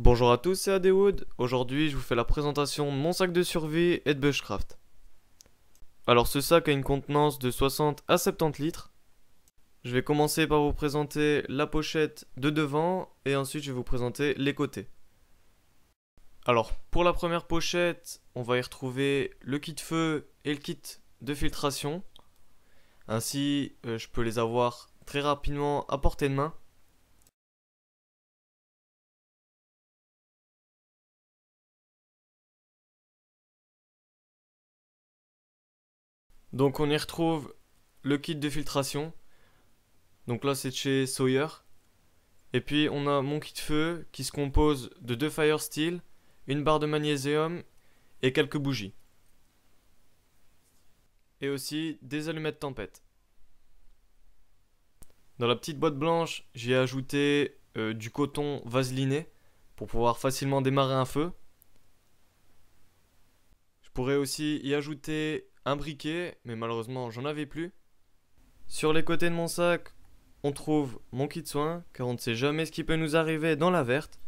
Bonjour à tous, c'est Adewood. Aujourd'hui, je vous fais la présentation de mon sac de survie et de bushcraft. Alors, ce sac a une contenance de 60 à 70 litres. Je vais commencer par vous présenter la pochette de devant et ensuite je vais vous présenter les côtés. Alors, pour la première pochette, on va y retrouver le kit feu et le kit de filtration. Ainsi, je peux les avoir très rapidement à portée de main. Donc on y retrouve le kit de filtration. Donc là c'est de chez Sawyer. Et puis on a mon kit feu qui se compose de 2 fire steel, une barre de magnésium et quelques bougies. Et aussi des allumettes tempête. Dans la petite boîte blanche, j'ai ajouté du coton vaseliné pour pouvoir facilement démarrer un feu. Je pourrais aussi y ajouter un briquet, mais malheureusement j'en avais plus. Sur les côtés de mon sac, on trouve mon kit soin, car on ne sait jamais ce qui peut nous arriver dans la verte.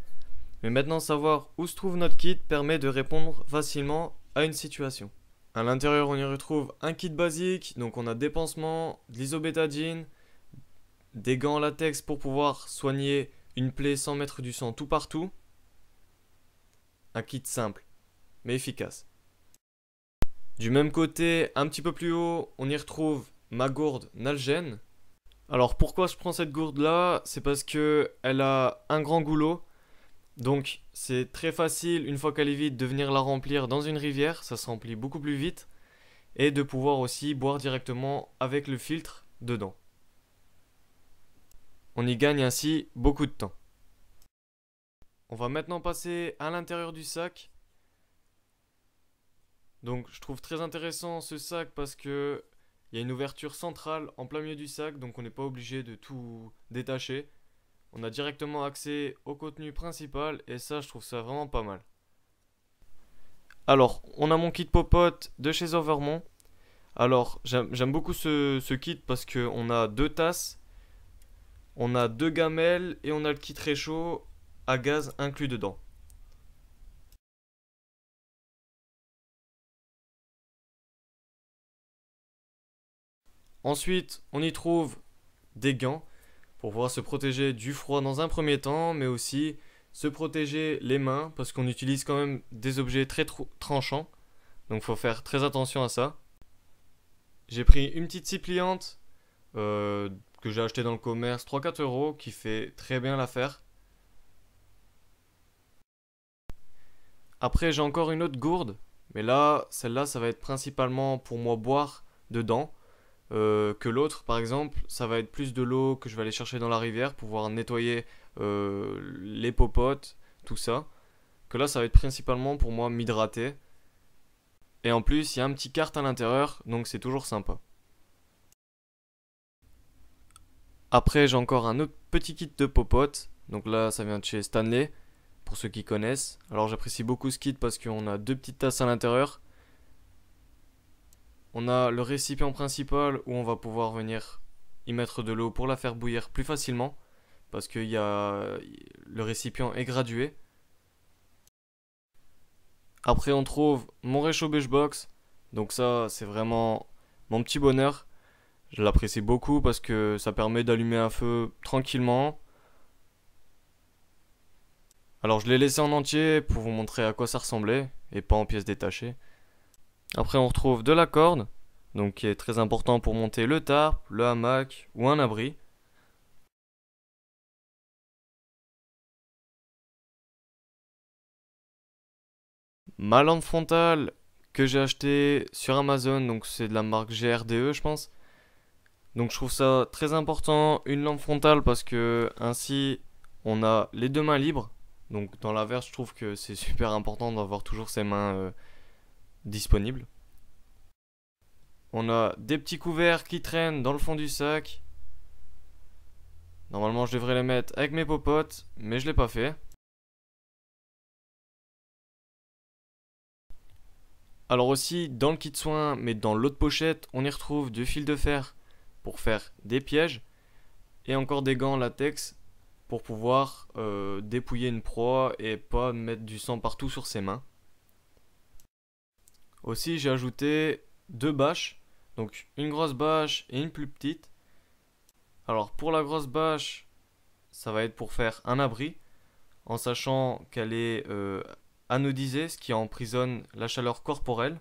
Mais maintenant savoir où se trouve notre kit permet de répondre facilement à une situation. À l'intérieur, on y retrouve un kit basique, donc on a des pansements, de l'isobétadine, des gants en latex pour pouvoir soigner une plaie sans mettre du sang tout partout. Un kit simple, mais efficace. Du même côté, un petit peu plus haut, on y retrouve ma gourde Nalgene. Alors pourquoi je prends cette gourde là? C'est parce que elle a un grand goulot. Donc c'est très facile, une fois qu'elle est vide, de venir la remplir dans une rivière. Ça se remplit beaucoup plus vite. Et de pouvoir aussi boire directement avec le filtre dedans. On y gagne ainsi beaucoup de temps. On va maintenant passer à l'intérieur du sac. Donc je trouve très intéressant ce sac parce que il y a une ouverture centrale en plein milieu du sac, donc on n'est pas obligé de tout détacher. On a directement accès au contenu principal et ça je trouve ça vraiment pas mal. Alors on a mon kit popote de chez Overmont. Alors j'aime beaucoup ce kit parce qu'on a 2 tasses, on a 2 gamelles et on a le kit réchaud à gaz inclus dedans. Ensuite, on y trouve des gants pour pouvoir se protéger du froid dans un premier temps, mais aussi se protéger les mains parce qu'on utilise quand même des objets très tranchants, donc faut faire très attention à ça. J'ai pris une petite scie pliante que j'ai acheté dans le commerce, 3-4 € qui fait très bien l'affaire. Après, j'ai encore une autre gourde, mais là, celle-là, ça va être principalement pour moi boire dedans. Que l'autre, par exemple, ça va être plus de l'eau que je vais aller chercher dans la rivière pour pouvoir nettoyer les popotes, tout ça. Que là, ça va être principalement pour moi m'hydrater. Et en plus, il y a un petit carte à l'intérieur, donc c'est toujours sympa. Après, j'ai encore un autre petit kit de popote. Donc là, ça vient de chez Stanley, pour ceux qui connaissent. Alors j'apprécie beaucoup ce kit parce qu'on a 2 petites tasses à l'intérieur. On a le récipient principal où on va pouvoir venir y mettre de l'eau pour la faire bouillir plus facilement. Parce que le récipient est gradué. Après on trouve mon réchaud box. Donc ça c'est vraiment mon petit bonheur. Je l'apprécie beaucoup parce que ça permet d'allumer un feu tranquillement. Alors je l'ai laissé en entier pour vous montrer à quoi ça ressemblait et pas en pièces détachées. Après on retrouve de la corde, donc qui est très important pour monter le tarp, le hamac ou un abri. Ma lampe frontale que j'ai achetée sur Amazon, donc c'est de la marque GRDE je pense. Donc je trouve ça très important, une lampe frontale parce que ainsi on a les 2 mains libres. Donc dans l'inverse je trouve que c'est super important d'avoir toujours ses mains disponibles. On a des petits couverts qui traînent dans le fond du sac. Normalement je devrais les mettre avec mes popotes, mais je l'ai pas fait. Alors aussi dans le kit soin, mais dans l'autre pochette, on y retrouve du fil de fer pour faire des pièges et encore des gants en latex pour pouvoir dépouiller une proie et pas mettre du sang partout sur ses mains. Aussi, j'ai ajouté 2 bâches, donc une grosse bâche et une plus petite. Alors pour la grosse bâche, ça va être pour faire un abri, en sachant qu'elle est anodisée, ce qui emprisonne la chaleur corporelle,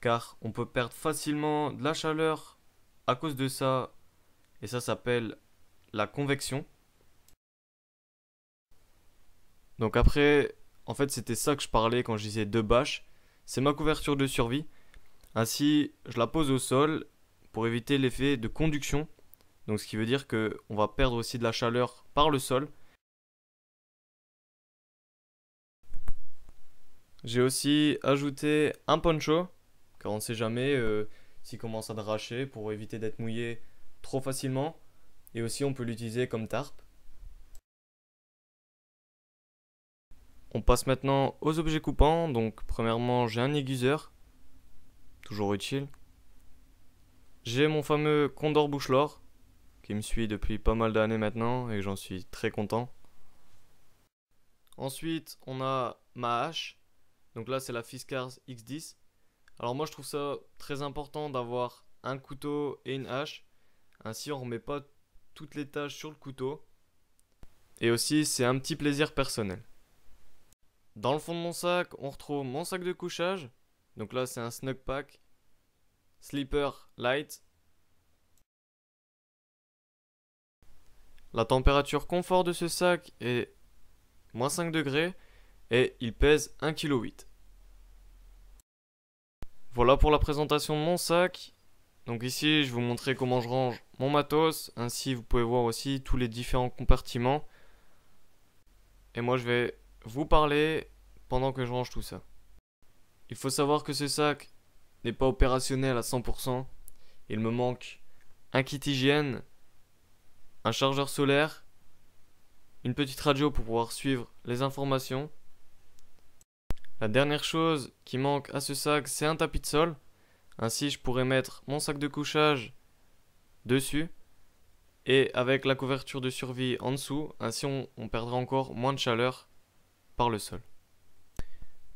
car on peut perdre facilement de la chaleur à cause de ça, et ça s'appelle la convection. Donc après, en fait c'était ça que je parlais quand je disais 2 bâches, c'est ma couverture de survie. Ainsi, je la pose au sol pour éviter l'effet de conduction, donc ce qui veut dire que on va perdre aussi de la chaleur par le sol. J'ai aussi ajouté un poncho, car on ne sait jamais s'il commence à dracher pour éviter d'être mouillé trop facilement. Et aussi on peut l'utiliser comme tarpe. On passe maintenant aux objets coupants. Donc premièrement j'ai un aiguiseur, toujours utile. J'ai mon fameux Condor Bouchelor, qui me suit depuis pas mal d'années maintenant et j'en suis très content. Ensuite on a ma hache. Donc là c'est la Fiskars X10. Alors moi je trouve ça très important d'avoir un couteau et une hache. Ainsi on remet pas toutes les tâches sur le couteau. Et aussi c'est un petit plaisir personnel. Dans le fond de mon sac on retrouve mon sac de couchage. Donc là c'est un Snug Pack Sleeper Light. La température confort de ce sac est moins 5 degrés et il pèse 1,8 kg. Voilà pour la présentation de mon sac. Donc ici je vais vous montrer comment je range mon matos. Ainsi vous pouvez voir aussi tous les différents compartiments. Et moi je vais vous parler pendant que je range tout ça. Il faut savoir que ce sac n'est pas opérationnel à 100%. Il me manque un kit hygiène, un chargeur solaire, une petite radio pour pouvoir suivre les informations. La dernière chose qui manque à ce sac, c'est un tapis de sol. Ainsi, je pourrais mettre mon sac de couchage dessus et avec la couverture de survie en dessous. Ainsi, on perdra encore moins de chaleur par le sol.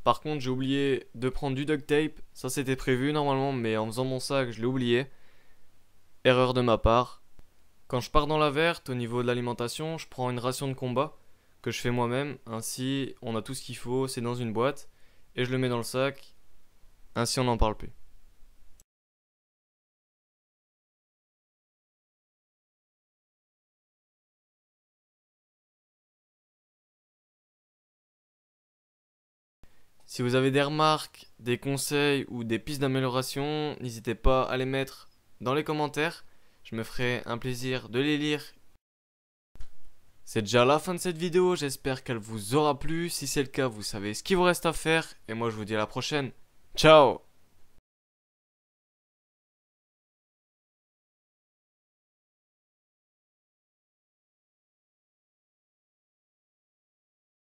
Par contre, j'ai oublié de prendre du duct tape. Ça, c'était prévu normalement, mais en faisant mon sac, je l'ai oublié. Erreur de ma part. Quand je pars dans la verte, au niveau de l'alimentation, je prends une ration de combat que je fais moi-même. Ainsi, on a tout ce qu'il faut, c'est dans une boîte. Et je le mets dans le sac. Ainsi, on n'en parle plus. Si vous avez des remarques, des conseils ou des pistes d'amélioration, n'hésitez pas à les mettre dans les commentaires. Je me ferai un plaisir de les lire. C'est déjà la fin de cette vidéo, j'espère qu'elle vous aura plu. Si c'est le cas, vous savez ce qu'il vous reste à faire. Et moi je vous dis à la prochaine. Ciao!